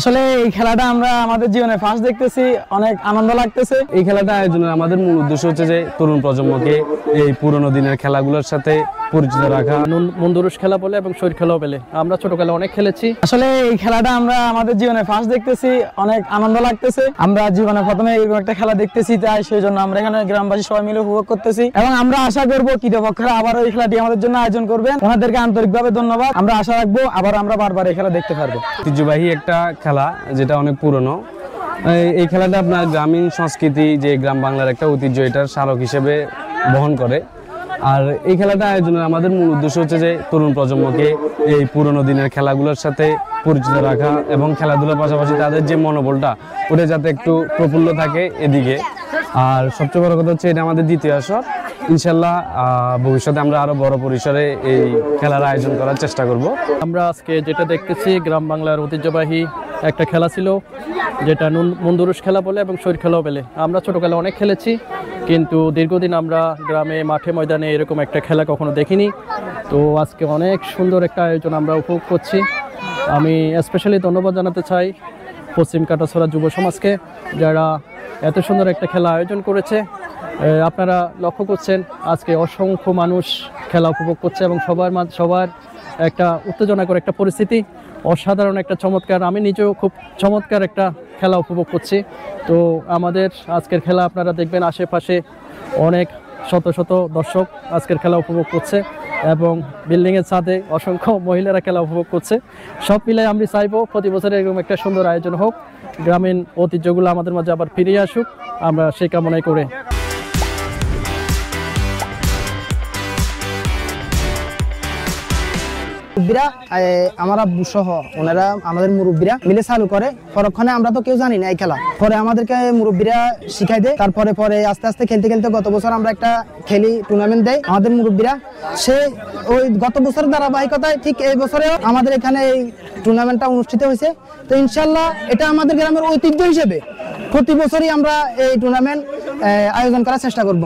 আসলে এই খেলাটা আমরা আমাদের জীবনে ফার্স্ট দেখতেছি, অনেক আনন্দ লাগতেছে। এই খেলাটা আয়োজনের আমাদের মূল উদ্দেশ্য হচ্ছে যে তরুণ প্রজন্মকে এই পুরোনো দিনের খেলাগুলোর সাথে পরিচিত রাখা। মন্দুরুস খেলা বলে এবং শরীর খেলাও বলে আমরা ছোটকালে অনেক খেলেছি। আসলে এই খেলাটা আমরা আমাদের জীবনে ফার্স্ট দেখতেছি, অনেক আনন্দ লাগতেছে। আমরা জীবনে প্রথমে এরকম একটা খেলা দেখতেছি, তাই সেই জন্য আমরা এখানে গ্রামবাসী সবাই মিলে উপভোগ করতেছি এবং আমরা আশা করবো কৃতপক্ষরা আবার এই খেলাটি আমাদের জন্য আয়োজন করবেন। ওনাদেরকে আন্তরিকভাবে ধন্যবাদ। আমরা আশা রাখবো আবার আমরা বারবার এই খেলা দেখতে পারবো। ঐতিহ্যবাহী একটা খেলা যেটা অনেক পুরনো। এই খেলাটা আপনার গ্রামীণ সংস্কৃতি, যে গ্রাম বাংলার একটা ঐতিহ্য, এটার স্মারক হিসেবে বহন করে। আর এই খেলাটা আয়োজনের আমাদের মূল উদ্দেশ্য হচ্ছে যে তরুণ প্রজন্মকে এই পুরোনো দিনের খেলাগুলোর সাথে পরিচিত রাখা এবং খেলাধুলার পাশাপাশি তাদের যে মনোবলটা ওটা যাতে একটু প্রফুল্ল থাকে এদিকে। আর সবচেয়ে বড় কথা হচ্ছে এটা আমাদের দ্বিতীয় আসর। ইনশাল্লাহ ভবিষ্যতে আমরা আরো বড় পরিসরে এই খেলার আয়োজন করার চেষ্টা করব। আমরা আজকে যেটা দেখতেছি গ্রাম বাংলার ঐতিহ্যবাহী একটা খেলা ছিল, যেটা মন্দুরুস খেলা বলে এবং শরীর খেলাও বলে আমরা ছোটকালে অনেক খেলেছি, কিন্তু দীর্ঘদিন আমরা গ্রামে মাঠে ময়দানে এরকম একটা খেলা কখনো দেখিনি। তো আজকে অনেক সুন্দর একটা আয়োজন আমরা উপভোগ করছি। আমি স্পেশালি ধন্যবাদ জানাতে চাই পশ্চিম কাটাছড়া যুব সমাজকে, যারা এত সুন্দর একটা খেলা আয়োজন করেছে। আপনারা লক্ষ্য করছেন আজকে অসংখ্য মানুষ খেলা উপভোগ করছে এবং সবার একটা উত্তেজনাকর একটা পরিস্থিতি, অসাধারণ একটা চমৎকার। আমি নিজেও খুব চমৎকার একটা খেলা উপভোগ করছি। তো আমাদের আজকের খেলা আপনারা দেখবেন আশেপাশে অনেক শত শত দর্শক আজকের খেলা উপভোগ করছে এবং বিল্ডিংয়ের ছাদে অসংখ্য মহিলারা খেলা উপভোগ করছে। সব মিলে আমি চাইবো প্রতি বছর এরকম একটা সুন্দর আয়োজন হোক, গ্রামীণ ঐতিহ্যগুলো আমাদের মাঝে আবার ফিরিয়ে আসুক, আমরা সেই কামনাই করে। আমার আব্বু সহ ওনারা আমাদের মুরব্বীরা মিলে চালু করে। পরক্ষণে আমরা তো কেউ জানি না এই খেলা, পরে আমাদেরকে মুরব্বীরা শিখাই দেয়। তারপরে আস্তে আস্তে খেলতে খেলতে গত বছর আমরা একটা খেলি টুর্নামেন্ট দেয় আমাদের মুরব্বীরা। সে ওই গত বছরের ধারাবাহিকতায় ঠিক এই বছরেও আমাদের এখানে এই টুর্নামেন্টটা অনুষ্ঠিত হয়েছে। তো ইনশাল্লাহ এটা আমাদের গ্রামের ঐতিহ্য হিসেবে প্রতি বছরই আমরা এই টুর্নামেন্ট আয়োজন করার চেষ্টা করব।